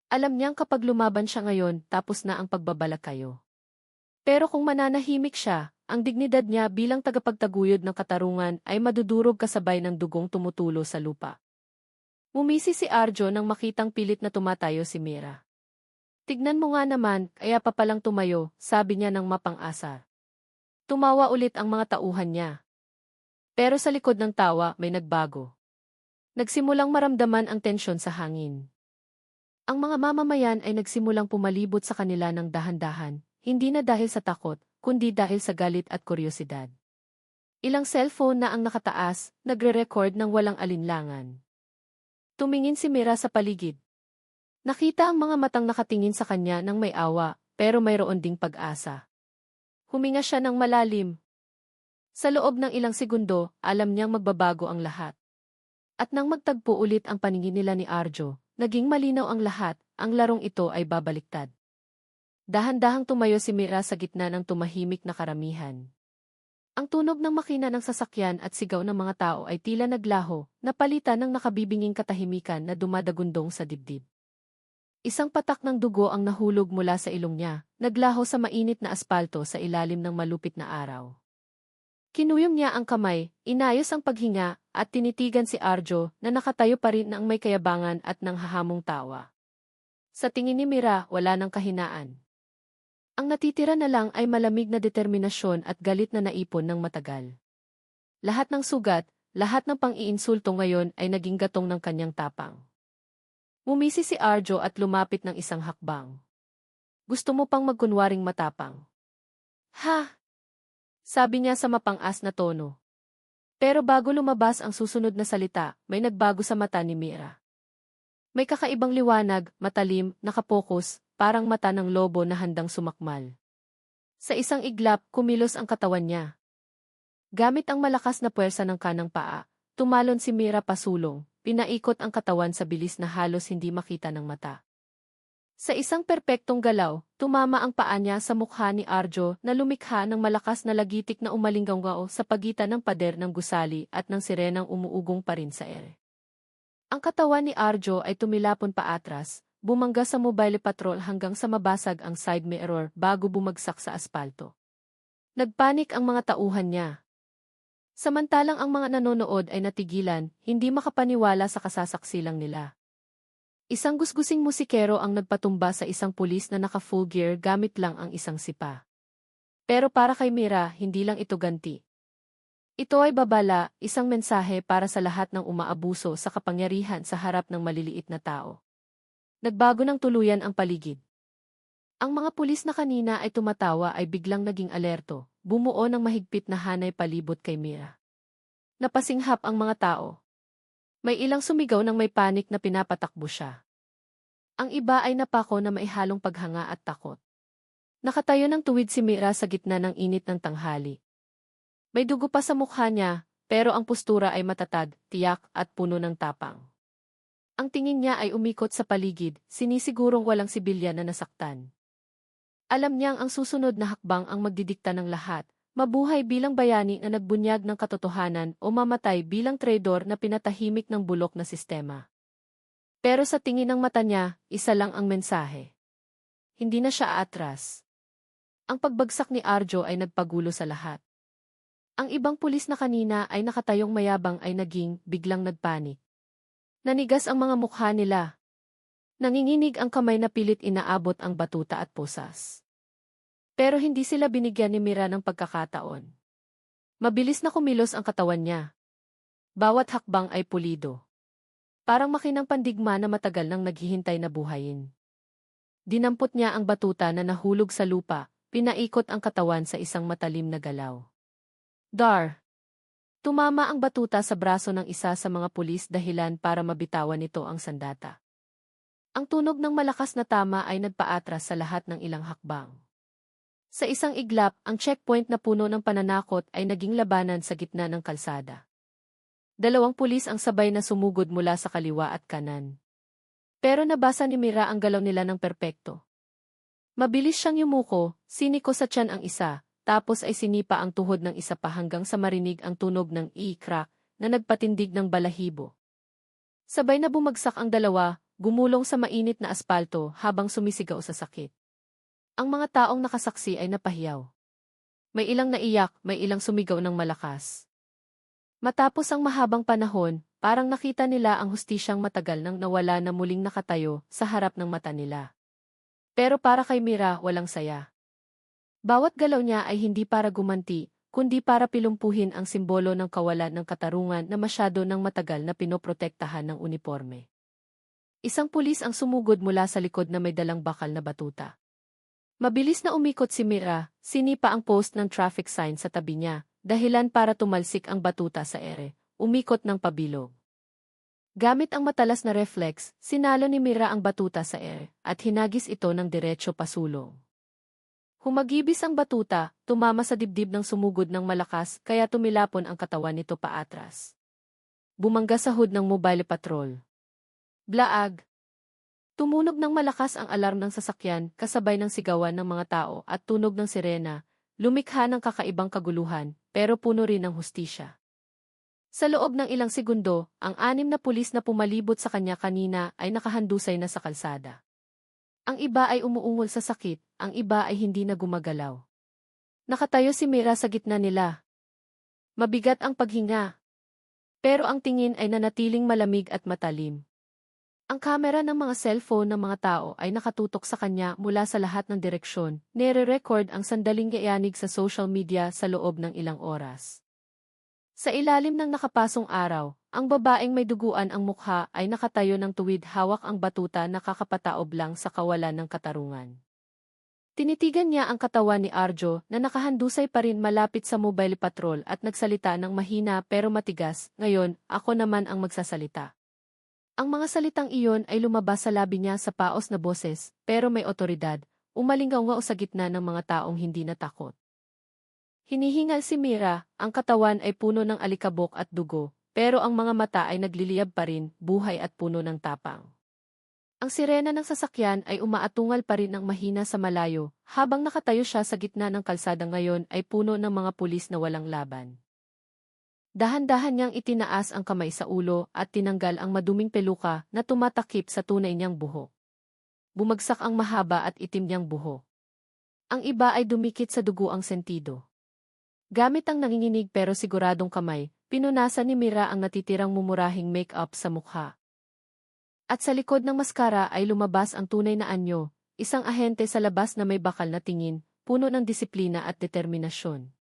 Alam niyang kapag lumaban siya ngayon, tapos na ang pagbabalakayo. Pero kung mananahimik siya, ang dignidad niya bilang tagapagtaguyod ng katarungan ay madudurog kasabay ng dugong tumutulo sa lupa. Umisi si Arjo nang makitang pilit na tumatayo si Mira. Tignan mo nga naman, kaya pa palang tumayo, sabi niya ng mapang-asa. Tumawa ulit ang mga tauhan niya. Pero sa likod ng tawa may nagbago. Nagsimulang maramdaman ang tensyon sa hangin. Ang mga mamamayan ay nagsimulang pumalibot sa kanila ng dahan-dahan, hindi na dahil sa takot, kundi dahil sa galit at kuryosidad. Ilang cellphone na ang nakataas, nagre-record ng walang alinlangan. Tumingin si Mira sa paligid. Nakita ang mga matang nakatingin sa kanya ng may awa, pero mayroon ding pag-asa. Huminga siya ng malalim. Sa loob ng ilang segundo, alam niyang magbabago ang lahat. At nang magtagpo ulit ang paningin nila ni Arjo, naging malinaw ang lahat, ang larong ito ay babaliktad. Dahan-dahang tumayo si Mira sa gitna ng tumahimik na karamihan. Ang tunog ng makina ng sasakyan at sigaw ng mga tao ay tila naglaho, napalitan ng nakabibinging katahimikan na dumadagundong sa dibdib. Isang patak ng dugo ang nahulog mula sa ilong niya, naglaho sa mainit na aspalto sa ilalim ng malupit na araw. Kinuyom niya ang kamay, inayos ang paghinga, at tinitigan si Arjo na nakatayo pa rin ng may kayabangan at nang hahamong tawa. Sa tingin ni Mira, wala ng kahinaan. Ang natitira na lang ay malamig na determinasyon at galit na naipon ng matagal. Lahat ng sugat, lahat ng pang-iinsulto ngayon ay naging gatong ng kanyang tapang. Umisi si Arjo at lumapit ng isang hakbang. Gusto mo pang magkunwaring matapang? Ha? Sabi niya sa mapang-as na tono. Pero bago lumabas ang susunod na salita, may nagbago sa mata ni Mira. May kakaibang liwanag, matalim, nakapokus, parang mata ng lobo na handang sumakmal. Sa isang iglap, kumilos ang katawan niya. Gamit ang malakas na puwersa ng kanang paa, tumalon si Mira pasulong, pinaikot ang katawan sa bilis na halos hindi makita ng mata. Sa isang perpektong galaw, tumama ang paa niya sa mukha ni Arjo na lumikha ng malakas na lagitik na umalinggao sa pagitan ng pader ng gusali at ng sirenang umuugong pa rin sa ere. Ang katawan ni Arjo ay tumilapon paatras, bumangga sa mobile patrol hanggang sa mabasag ang side mirror bago bumagsak sa aspalto. Nagpanik ang mga tauhan niya. Samantalang ang mga nanonood ay natigilan, hindi makapaniwala sa kasasaksilang nila. Isang gusgusing musikero ang nagpatumba sa isang pulis na naka-full gear gamit lang ang isang sipa. Pero para kay Mira, hindi lang ito ganti. Ito ay babala, isang mensahe para sa lahat ng umaabuso sa kapangyarihan sa harap ng maliliit na tao. Nagbago ng tuluyan ang paligid. Ang mga pulis na kanina ay tumatawa ay biglang naging alerto, bumuo ng mahigpit na hanay palibot kay Mira. Napasinghap ang mga tao. May ilang sumigaw ng may panik na pinapatakbo siya. Ang iba ay napako na maihalong paghanga at takot. Nakatayo ng tuwid si Mira sa gitna ng init ng tanghali. May dugo pa sa mukha niya, pero ang postura ay matatag, tiyak at puno ng tapang. Ang tingin niya ay umikot sa paligid, sinisigurong walang sibilyan na nasaktan. Alam niyang ang susunod na hakbang ang magdidikta ng lahat, mabuhay bilang bayani na nagbunyag ng katotohanan o mamatay bilang traidor na pinatahimik ng bulok na sistema. Pero sa tingin ng mata niya, isa lang ang mensahe. Hindi na siya aatras. Ang pagbagsak ni Arjo ay nagpagulo sa lahat. Ang ibang pulis na kanina ay nakatayong mayabang ay naging biglang nagpanik. Nanigas ang mga mukha nila. Nanginginig ang kamay na pilit inaabot ang batuta at posas. Pero hindi sila binigyan ni Mira ng pagkakataon. Mabilis na kumilos ang katawan niya. Bawat hakbang ay pulido. Parang makinang pandigma na matagal nang naghihintay na buhayin. Dinampot niya ang batuta na nahulog sa lupa, pinaikot ang katawan sa isang matalim na galaw. Dar! Tumama ang batuta sa braso ng isa sa mga pulis dahilan para mabitawan nito ang sandata. Ang tunog ng malakas na tama ay nagpaatras sa lahat ng ilang hakbang. Sa isang iglap, ang checkpoint na puno ng pananakot ay naging labanan sa gitna ng kalsada. 2 pulis ang sabay na sumugod mula sa kaliwa at kanan. Pero nabasa ni Mira ang galaw nila ng perpekto. Mabilis siyang yumuko, siniko sa tiyan ang isa, tapos ay sinipa ang tuhod ng isa pa hanggang sa marinig ang tunog ng crack na nagpatindig ng balahibo. Sabay na bumagsak ang dalawa, gumulong sa mainit na aspalto habang sumisigaw sa sakit. Ang mga taong nakasaksi ay napahiyaw. May ilang naiyak, may ilang sumigaw ng malakas. Matapos ang mahabang panahon, parang nakita nila ang hustisyang matagal nang nawala na muling nakatayo sa harap ng mata nila. Pero para kay Mira, walang saya. Bawat galaw niya ay hindi para gumanti, kundi para pilumpuhin ang simbolo ng kawalan ng katarungan na masyado ng matagal na pinoprotektahan ng uniforme. Isang pulis ang sumugod mula sa likod na may dalang bakal na batuta. Mabilis na umikot si Mira, sinipa ang post ng traffic sign sa tabi niya, dahilan para tumalsik ang batuta sa ere, umikot ng pabilog. Gamit ang matalas na reflex, sinalo ni Mira ang batuta sa ere, at hinagis ito ng diretso pasulong. Humagibis ang batuta, tumama sa dibdib ng sumugod ng malakas kaya tumilapon ang katawan nito paatras. Bumangga sa hood ng mobile patrol. Blaag! Tumunog ng malakas ang alarm ng sasakyan kasabay ng sigawan ng mga tao at tunog ng sirena, lumikha ng kakaibang kaguluhan, pero puno rin ng hustisya. Sa loob ng ilang segundo, ang 6 na pulis na pumalibot sa kanya kanina ay nakahandusay na sa kalsada. Ang iba ay umuungol sa sakit, ang iba ay hindi na gumagalaw. Nakatayo si Mira sa gitna nila. Mabigat ang paghinga. Pero ang tingin ay nanatiling malamig at matalim. Ang kamera ng mga cellphone ng mga tao ay nakatutok sa kanya mula sa lahat ng direksyon, nire-record ang sandaling yayanig sa social media sa loob ng ilang oras. Sa ilalim ng nakapasong araw, ang babaeng may duguan ang mukha ay nakatayo ng tuwid hawak ang batuta na kakapataob lang sa kawalan ng katarungan. Tinitigan niya ang katawan ni Arjo na nakahandusay pa rin malapit sa mobile patrol at nagsalita ng mahina pero matigas, "Ngayon, ako naman ang magsasalita." Ang mga salitang iyon ay lumabas sa labi niya sa paos na boses, pero may otoridad, umalingaw sa gitna ng mga taong hindi natakot. Hinihingal si Mira, ang katawan ay puno ng alikabok at dugo, pero ang mga mata ay nagliliyab pa rin, buhay at puno ng tapang. Ang sirena ng sasakyan ay umaatungal pa rin ng mahina sa malayo, habang nakatayo siya sa gitna ng kalsada ngayon ay puno ng mga pulis na walang laban. Dahan-dahan niyang itinaas ang kamay sa ulo at tinanggal ang maduming peluka na tumatakip sa tunay niyang buhok. Bumagsak ang mahaba at itim niyang buhok. Ang iba ay dumikit sa dugo ang sentido. Gamit ang nanginginig pero siguradong kamay, pinunasan ni Mira ang natitirang mumurahing make-up sa mukha. At sa likod ng maskara ay lumabas ang tunay na anyo, isang ahente sa labas na may bakal na tingin, puno ng disiplina at determinasyon.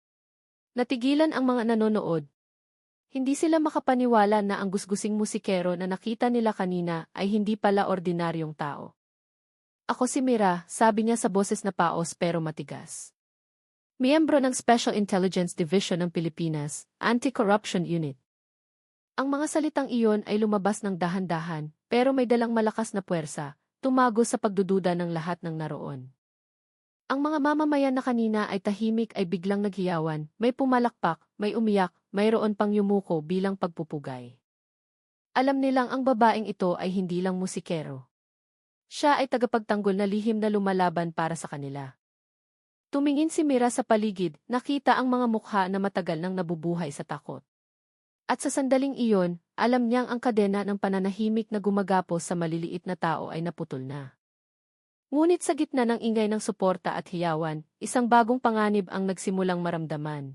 Natigilan ang mga nanonood. Hindi sila makapaniwala na ang gusgusing musikero na nakita nila kanina ay hindi pala ordinaryong tao. "Ako si Mira," sabi niya sa boses na paos pero matigas. Miyembro ng Special Intelligence Division ng Pilipinas, Anti-Corruption Unit. Ang mga salitang iyon ay lumabas ng dahan-dahan, pero may dalang malakas na puwersa, tumago sa pagdududa ng lahat ng naroon. Ang mga mamamayan na kanina ay tahimik ay biglang naghiyawan, may pumalakpak, may umiyak, mayroon pang yumuko bilang pagpupugay. Alam nilang ang babaeng ito ay hindi lang musikero. Siya ay tagapagtanggol na lihim na lumalaban para sa kanila. Tumingin si Mira sa paligid, nakita ang mga mukha na matagal nang nabubuhay sa takot. At sa sandaling iyon, alam niyang ang kadena ng pananahimik na gumagapos sa maliliit na tao ay naputol na. Ngunit sa gitna ng ingay ng suporta at hiyawan, isang bagong panganib ang nagsimulang maramdaman.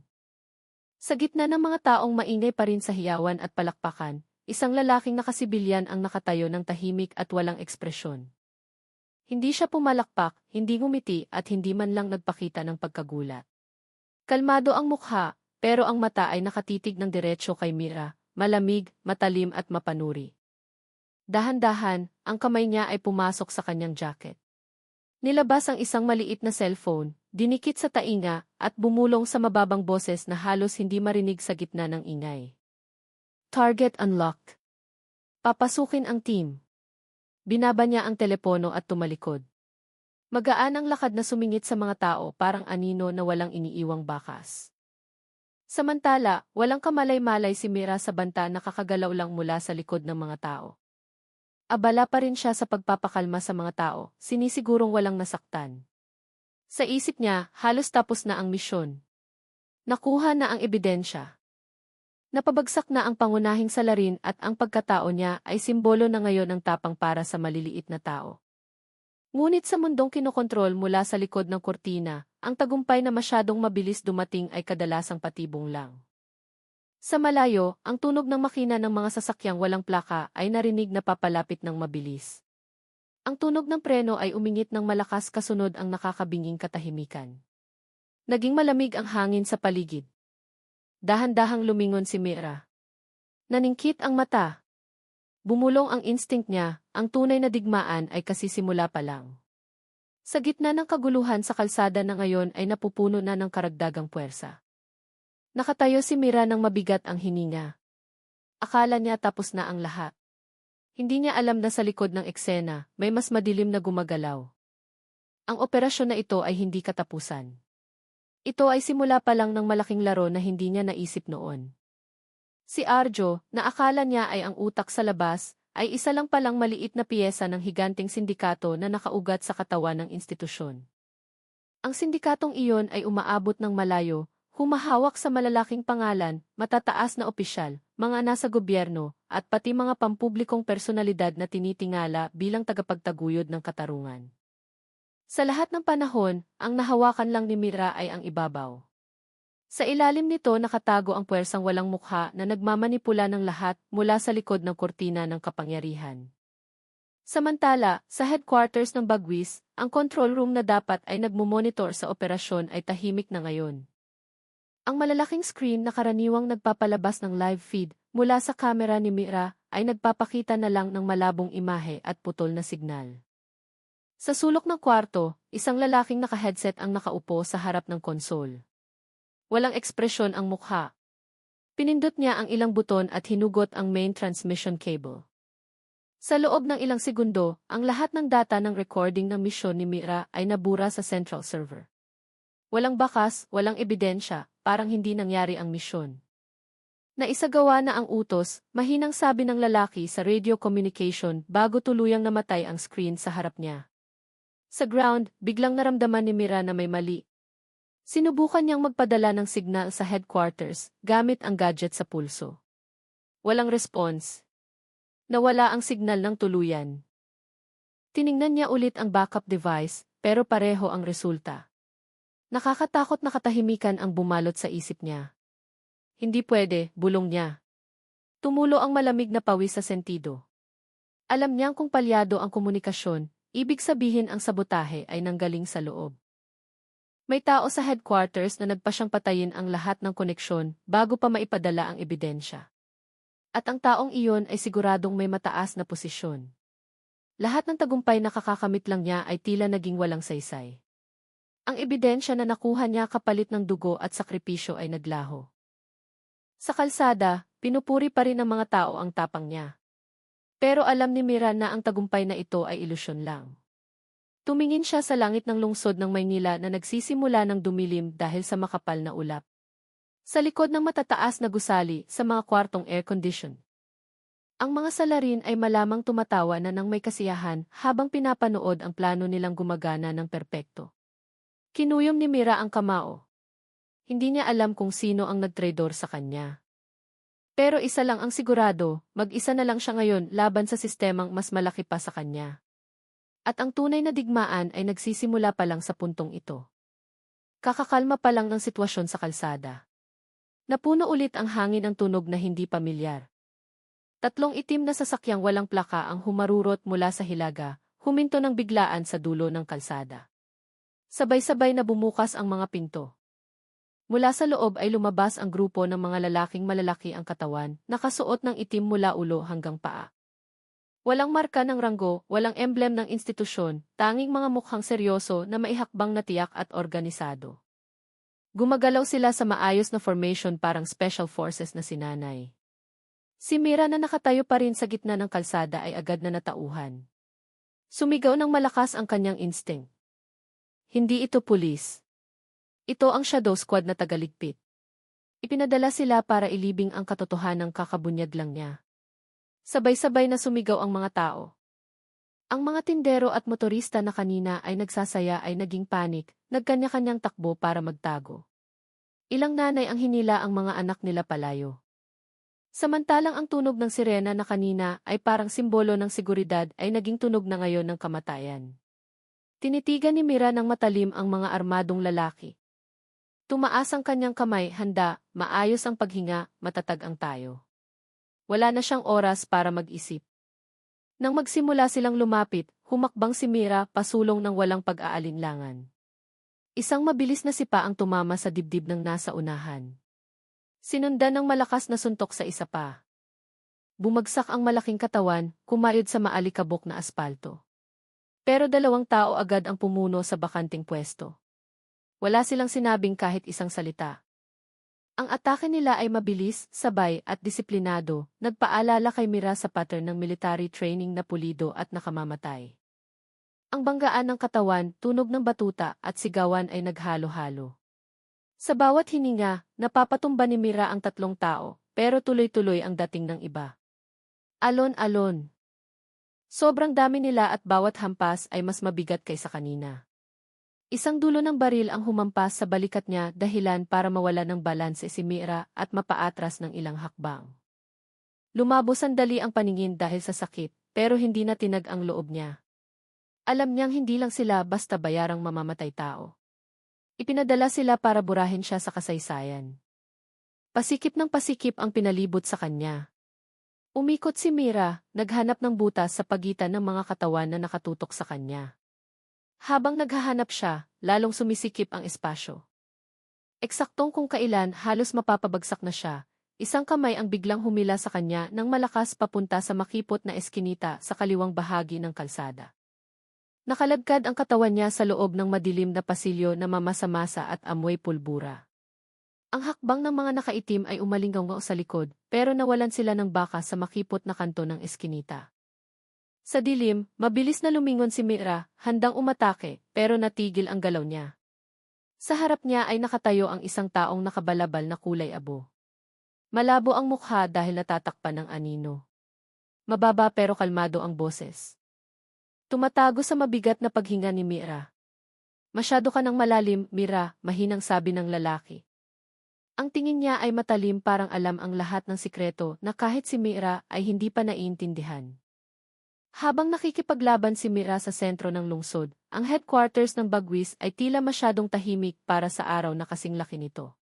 Sa gitna ng mga taong maingay pa rin sa hiyawan at palakpakan, isang lalaking nakasibilyan ang nakatayo ng tahimik at walang ekspresyon. Hindi siya pumalakpak, hindi ngumiti at hindi man lang nagpakita ng pagkagulat. Kalmado ang mukha, pero ang mata ay nakatitig ng diretsyo kay Mira, malamig, matalim at mapanuri. Dahan-dahan, ang kamay niya ay pumasok sa kanyang jacket. Nilabas ang isang maliit na cellphone, dinikit sa tainga, at bumulong sa mababang boses na halos hindi marinig sa gitna ng ingay. "Target unlocked. Papasukin ang team." Binaba niya ang telepono at tumalikod. Magaan ang lakad na sumingit sa mga tao parang anino na walang iniiwang bakas. Samantala, walang kamalay-malay si Mira sa banta na kakagalaw lang mula sa likod ng mga tao. Abala pa rin siya sa pagpapakalma sa mga tao, sinisigurong walang nasaktan. Sa isip niya, halos tapos na ang misyon. Nakuha na ang ebidensya. Napabagsak na ang pangunahing salarin at ang pagkatao niya ay simbolo na ngayon ng tapang para sa maliliit na tao. Ngunit sa mundong kinokontrol mula sa likod ng kurtina, ang tagumpay na masyadong mabilis dumating ay kadalasang patibong lang. Sa malayo, ang tunog ng makina ng mga sasakyang walang plaka ay narinig na papalapit ng mabilis. Ang tunog ng preno ay umingit ng malakas kasunod ang nakakabinging katahimikan. Naging malamig ang hangin sa paligid. Dahan-dahang lumingon si Mira. Naningkit ang mata. Bumulong ang instinct niya, ang tunay na digmaan ay kasisimula pa lang. Sa gitna ng kaguluhan sa kalsada na ngayon ay napupuno na ng karagdagang puwersa. Nakatayo si Mira nang mabigat ang hininga. Akala niya tapos na ang lahat. Hindi niya alam na sa likod ng eksena, may mas madilim na gumagalaw. Ang operasyon na ito ay hindi katapusan. Ito ay simula pa lang ng malaking laro na hindi niya naisip noon. Si Arjo, na akala niya ay ang utak sa labas, ay isa lang palang maliit na piyesa ng higanting sindikato na nakaugat sa katawan ng institusyon. Ang sindikatong iyon ay umaabot ng malayo, humahawak sa malalaking pangalan, matataas na opisyal, mga nasa gobyerno, at pati mga pampublikong personalidad na tinitingala bilang tagapagtaguyod ng katarungan. Sa lahat ng panahon, ang nahawakan lang ni Mira ay ang ibabaw. Sa ilalim nito nakatago ang puwersang walang mukha na nagmamanipula ng lahat mula sa likod ng kurtina ng kapangyarihan. Samantala, sa headquarters ng Bagwis, ang control room na dapat ay nagmumonitor sa operasyon ay tahimik na ngayon. Ang malalaking screen na karaniwang nagpapalabas ng live feed mula sa kamera ni Mira ay nagpapakita na lang ng malabong imahe at putol na signal. Sa sulok ng kwarto, isang lalaking naka-headset ang nakaupo sa harap ng konsol. Walang ekspresyon ang mukha. Pinindot niya ang ilang buton at hinugot ang main transmission cable. Sa loob ng ilang segundo, ang lahat ng data ng recording ng misyon ni Mira ay nabura sa central server. Walang bakas, walang ebidensya, parang hindi nangyari ang misyon. Naisagawa na ang utos, mahinang sabi ng lalaki sa radio communication bago tuluyang namatay ang screen sa harap niya. Sa ground, biglang naramdaman ni Mira na may mali. Sinubukan niyang magpadala ng signal sa headquarters gamit ang gadget sa pulso. Walang response. Nawala ang signal ng tuluyan. Tiningnan niya ulit ang backup device, pero pareho ang resulta. Nakakatakot na katahimikan ang bumalot sa isip niya. Hindi pwede, bulong niya. Tumulo ang malamig na pawis sa sentido. Alam niyang kung palyado ang komunikasyon, ibig sabihin ang sabotahe ay nanggaling sa loob. May tao sa headquarters na nagpasyang patayin ang lahat ng koneksyon bago pa maipadala ang ebidensya. At ang taong iyon ay siguradong may mataas na posisyon. Lahat ng tagumpay na kakakamit lang niya ay tila naging walang saysay. Ang ebidensya na nakuha niya kapalit ng dugo at sakripisyo ay naglaho. Sa kalsada, pinupuri pa rin ng mga tao ang tapang niya. Pero alam ni Mira na ang tagumpay na ito ay ilusyon lang. Tumingin siya sa langit ng lungsod ng Maynila na nagsisimula ng dumilim dahil sa makapal na ulap. Sa likod ng matataas na gusali sa mga kwartong air-condition. Ang mga salarin ay malamang tumatawa na ng may kasiyahan habang pinapanood ang plano nilang gumagana ng perpekto. Kinuyom ni Mira ang kamao. Hindi niya alam kung sino ang nagtraidor sa kanya. Pero isa lang ang sigurado, mag-isa na lang siya ngayon laban sa sistemang mas malaki pa sa kanya. At ang tunay na digmaan ay nagsisimula pa lang sa puntong ito. Kakakalma pa lang ng sitwasyon sa kalsada. Napuno ulit ang hangin ng tunog na hindi pamilyar. Tatlong itim na sasakyang walang plaka ang humarurot mula sa hilaga, huminto ng biglaan sa dulo ng kalsada. Sabay-sabay na bumukas ang mga pinto. Mula sa loob ay lumabas ang grupo ng mga lalaking malalaki ang katawan, nakasuot ng itim mula ulo hanggang paa. Walang marka ng ranggo, walang emblem ng institusyon, tanging mga mukhang seryoso na maihakbang na tiyak at organisado. Gumagalaw sila sa maayos na formation parang special forces na sinanay. Si Mira na nakatayo pa rin sa gitna ng kalsada ay agad na natauhan. Sumigaw ng malakas ang kanyang instinct. Hindi ito pulis. Ito ang Shadow Squad na tagaligpit. Ipinadala sila para ilibing ang katotohanang kakabunyag lang niya. Sabay-sabay na sumigaw ang mga tao. Ang mga tindero at motorista na kanina ay nagsasaya ay naging panik, nagkanya-kanyang takbo para magtago. Ilang nanay ang hinila ang mga anak nila palayo. Samantalang ang tunog ng sirena na kanina ay parang simbolo ng seguridad ay naging tunog na ngayon ng kamatayan. Tinitigan ni Mira ng matalim ang mga armadong lalaki. Tumaas ang kanyang kamay, handa, maayos ang paghinga, matatag ang tayo. Wala na siyang oras para mag-isip. Nang magsimula silang lumapit, humakbang si Mira pasulong ng walang pag-aalinlangan. Isang mabilis na sipa ang tumama sa dibdib ng nasa unahan. Sinundan ng malakas na suntok sa isa pa. Bumagsak ang malaking katawan, kumayod sa maalikabok na aspalto. Pero 2 tao agad ang pumuno sa bakanting pwesto. Wala silang sinabing kahit isang salita. Ang atake nila ay mabilis, sabay at disiplinado, nagpaalala kay Mira sa pattern ng military training na pulido at nakamamatay. Ang banggaan ng katawan, tunog ng batuta at sigawan ay naghalo-halo. Sa bawat hininga, napapatumba ni Mira ang 3 tao, pero tuloy-tuloy ang dating ng iba. Alon-alon. Sobrang dami nila at bawat hampas ay mas mabigat kaysa kanina. Isang dulo ng baril ang humampas sa balikat niya dahilan para mawala ng balanse si Mira at mapaatras ng ilang hakbang. Lumabo sandali ang paningin dahil sa sakit, pero hindi na tinag ang loob niya. Alam niyang hindi lang sila basta bayarang mamamatay tao. Ipinadala sila para burahin siya sa kasaysayan. Pasikip ng pasikip ang pinalibot sa kanya. Umikot si Mira, naghanap ng butas sa pagitan ng mga katawan na nakatutok sa kanya. Habang naghahanap siya, lalong sumisikip ang espasyo. Eksaktong kung kailan halos mapapabagsak na siya, isang kamay ang biglang humila sa kanya nang malakas papunta sa makipot na eskinita sa kaliwang bahagi ng kalsada. Nakalagkad ang katawan niya sa loob ng madilim na pasilyo na mamasa-masa at amoy pulbura. Ang hakbang ng mga nakaitim ay umalingaw sa likod, pero nawalan sila ng baka sa makipot na kanto ng eskinita. Sa dilim, mabilis na lumingon si Mira, handang umatake, pero natigil ang galaw niya. Sa harap niya ay nakatayo ang isang taong nakabalabal na kulay abo. Malabo ang mukha dahil natatakpan ng anino. Mababa pero kalmado ang boses. Tumatago sa mabigat na paghinga ni Mira. Masyado ka ng malalim, Mira, mahinang sabi ng lalaki. Ang tingin niya ay matalim, parang alam ang lahat ng sikreto na kahit si Mira ay hindi pa naiintindihan. Habang nakikipaglaban si Mira sa sentro ng lungsod, ang headquarters ng Bagwis ay tila masyadong tahimik para sa araw na kasing laki nito.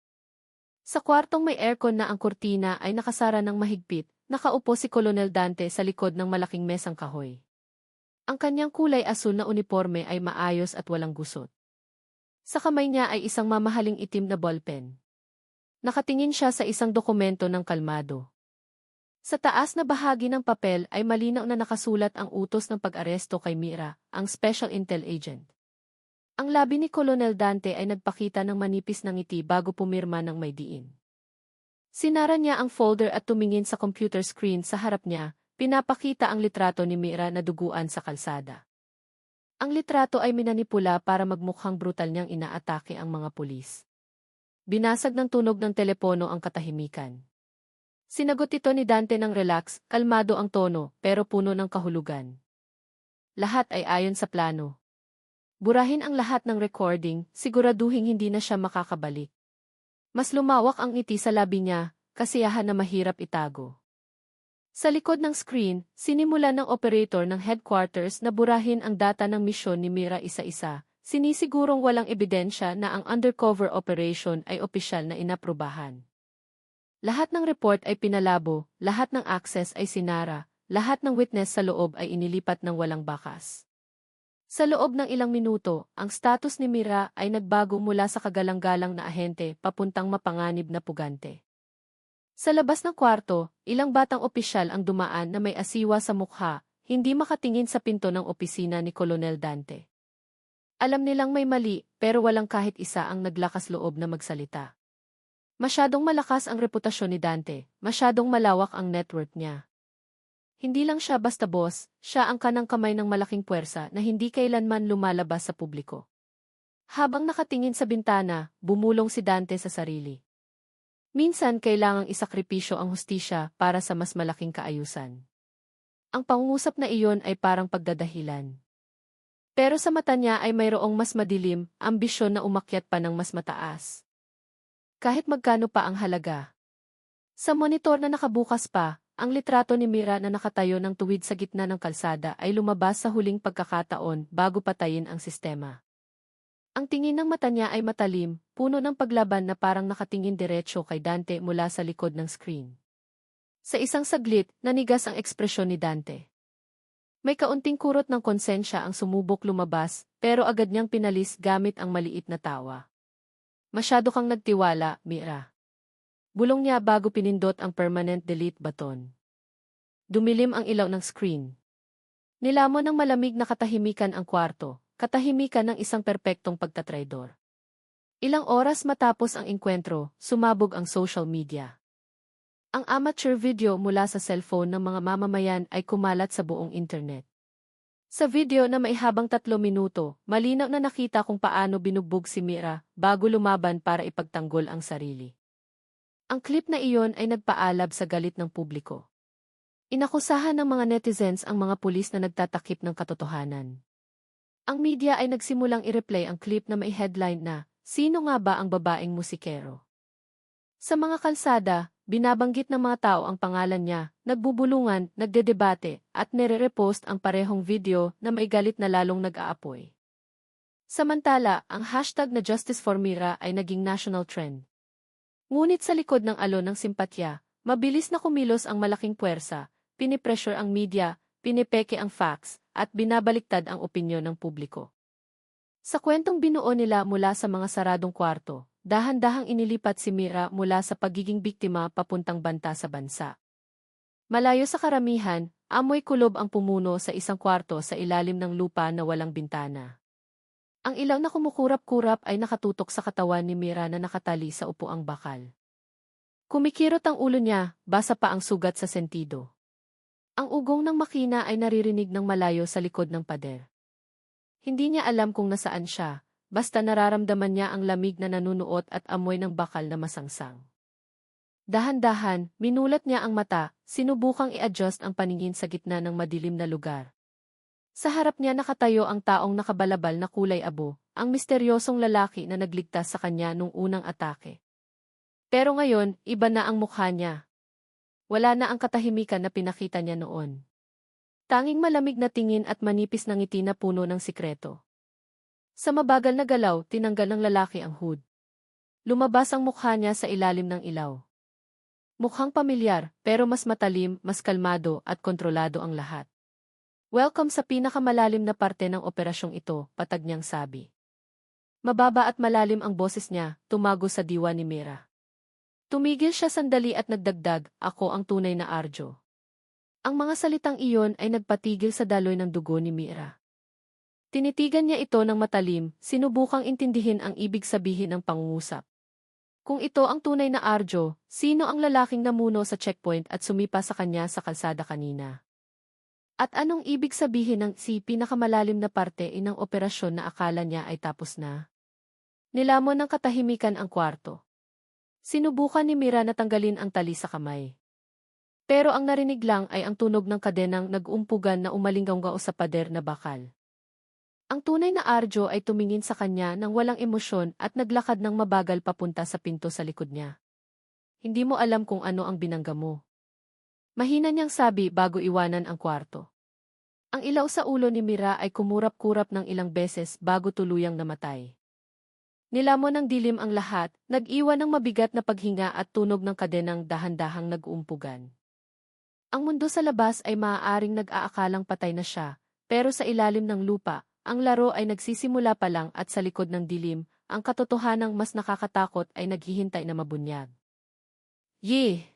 Sa kwartong may aircon na ang kurtina ay nakasara ng mahigpit, nakaupo si Colonel Dante sa likod ng malaking mesang kahoy. Ang kanyang kulay asul na uniforme ay maayos at walang gusot. Sa kamay niya ay isang mamahaling itim na ballpen. Nakatingin siya sa isang dokumento ng kalmado. Sa taas na bahagi ng papel ay malinaw na nakasulat ang utos ng pag-aresto kay Mira, ang Special Intel Agent. Ang labi ni Colonel Dante ay nagpakita ng manipis na ngiti bago pumirma ng may diin. Sinara niya ang folder at tumingin sa computer screen sa harap niya, pinapakita ang litrato ni Mira na duguan sa kalsada. Ang litrato ay minanipula para magmukhang brutal niyang inaatake ang mga pulis. Binasag ng tunog ng telepono ang katahimikan. Sinagot ito ni Dante ng relax, kalmado ang tono, pero puno ng kahulugan. Lahat ay ayon sa plano. Burahin ang lahat ng recording, siguraduhing hindi na siya makakabalik. Mas lumawak ang ngiti sa labi niya, kasiyahan na mahirap itago. Sa likod ng screen, sinimulan ng operator ng headquarters na burahin ang data ng misyon ni Mira isa-isa, sinisigurong walang ebidensya na ang undercover operation ay opisyal na inaprubahan. Lahat ng report ay pinalabo, lahat ng access ay sinara, lahat ng witness sa loob ay inilipat ng walang bakas. Sa loob ng ilang minuto, ang status ni Mira ay nagbago mula sa kagalang-galang na ahente papuntang mapanganib na pugante. Sa labas ng kwarto, ilang batang opisyal ang dumaan na may asiwa sa mukha, hindi makatingin sa pinto ng opisina ni Colonel Dante. Alam nilang may mali, pero walang kahit isa ang naglakas loob na magsalita. Masyadong malakas ang reputasyon ni Dante, masyadong malawak ang net worth niya. Hindi lang siya basta boss, siya ang kanang kamay ng malaking puwersa na hindi kailanman lumalabas sa publiko. Habang nakatingin sa bintana, bumulong si Dante sa sarili. Minsan kailangang isakripisyo ang hustisya para sa mas malaking kaayusan. Ang pangungusap na iyon ay parang pagdadahilan. Pero sa mata niya ay mayroong mas madilim, ambisyon na umakyat pa ng mas mataas. Kahit magkano pa ang halaga. Sa monitor na nakabukas pa, ang litrato ni Mira na nakatayo ng tuwid sa gitna ng kalsada ay lumabas sa huling pagkakataon bago patayin ang sistema. Ang tingin ng mata niya ay matalim, puno ng paglaban na parang nakatingin diretsyo kay Dante mula sa likod ng screen. Sa isang saglit, nanigas ang ekspresyon ni Dante. May kaunting kurot ng konsensya ang sumubok lumabas, pero agad niyang pinalis gamit ang maliit na tawa. Masyado kang nagtiwala, Mira. Bulong niya bago pinindot ang permanent delete button. Dumilim ang ilaw ng screen. Nilamon ng malamig na katahimikan ang kwarto, katahimikan ng isang perpektong pagtatraidor. Ilang oras matapos ang engkwentro, sumabog ang social media. Ang amateur video mula sa cellphone ng mga mamamayan ay kumalat sa buong internet. Sa video na maihabang 3 minuto, malinaw na nakita kung paano binugbog si Mira bago lumaban para ipagtanggol ang sarili. Ang clip na iyon ay nagpaalab sa galit ng publiko. Inakusahan ng mga netizens ang mga pulis na nagtatakip ng katotohanan. Ang media ay nagsimulang i-replay ang clip na may headline na, "Sino nga ba ang babaeng musikero?" Sa mga kalsada, binabanggit ng mga tao ang pangalan niya, nagbubulungan, nagdedebate, at nire-repost ang parehong video na may galit na lalong nag-aapoy. Samantala, ang hashtag na Justice for Mira ay naging national trend. Ngunit sa likod ng alon ng simpatya, mabilis na kumilos ang malaking puwersa, pinipressure ang media, pinipeke ang facts, at binabaliktad ang opinyon ng publiko. Sa kwentong binuo nila mula sa mga saradong kwarto, dahan-dahang inilipat si Mira mula sa pagiging biktima papuntang banta sa bansa. Malayo sa karamihan, amoy kulob ang pumuno sa isang kwarto sa ilalim ng lupa na walang bintana. Ang ilaw na kumukurap-kurap ay nakatutok sa katawan ni Mira na nakatali sa upuang bakal. Kumikirot ang ulo niya, basa pa ang sugat sa sentido. Ang ugong ng makina ay naririnig ng malayo sa likod ng pader. Hindi niya alam kung nasaan siya, basta nararamdaman niya ang lamig na nanunuot at amoy ng bakal na masangsang. Dahan-dahan, minulat niya ang mata, sinubukang i-adjust ang paningin sa gitna ng madilim na lugar. Sa harap niya nakatayo ang taong nakabalabal na kulay abo, ang misteryosong lalaki na nagligtas sa kanya nung unang atake. Pero ngayon, iba na ang mukha niya. Wala na ang katahimikan na pinakita niya noon. Tanging malamig na tingin at manipis na ngiti na puno ng sikreto. Sa mabagal na galaw, tinanggal ng lalaki ang hood. Lumabas ang mukha niya sa ilalim ng ilaw. Mukhang pamilyar, pero mas matalim, mas kalmado at kontrolado ang lahat. "Welcome sa pinakamalalim na parte ng operasyong ito," patag niyang sabi. Mababa at malalim ang boses niya, tumago sa diwa ni Mira. Tumigil siya sandali at nagdagdag, "Ako ang tunay na Arjo." Ang mga salitang iyon ay nagpatigil sa daloy ng dugo ni Mira. Tinitigan niya ito ng matalim, sinubukang intindihin ang ibig sabihin ng pangungusap. Kung ito ang tunay na Arjo, sino ang lalaking namuno sa checkpoint at sumipa sa kanya sa kalsada kanina? At anong ibig sabihin ng pinakamalalim na parte ng operasyon na akala niya ay tapos na? Nilamon ng katahimikan ang kwarto. Sinubukan ni Mira na tanggalin ang tali sa kamay. Pero ang narinig lang ay ang tunog ng kadenang nag-umpugan na umalingaw sa pader na bakal. Ang tunay na Arjo ay tumingin sa kanya ng walang emosyon at naglakad ng mabagal papunta sa pinto sa likod niya. "Hindi mo alam kung ano ang binangga mo." Mahina niyang sabi bago iwanan ang kwarto. Ang ilaw sa ulo ni Mira ay kumurap-kurap ng ilang beses bago tuluyang namatay. Nilamon ng dilim ang lahat, nag-iwan ng mabigat na paghinga at tunog ng kadenang dahan-dahang nag-uumpugan. Ang mundo sa labas ay maaaring nag-aakalang patay na siya, pero sa ilalim ng lupa, ang laro ay nagsisimula pa lang at sa likod ng dilim, ang katotohanang mas nakakatakot ay naghihintay na mabunyag. Yeh!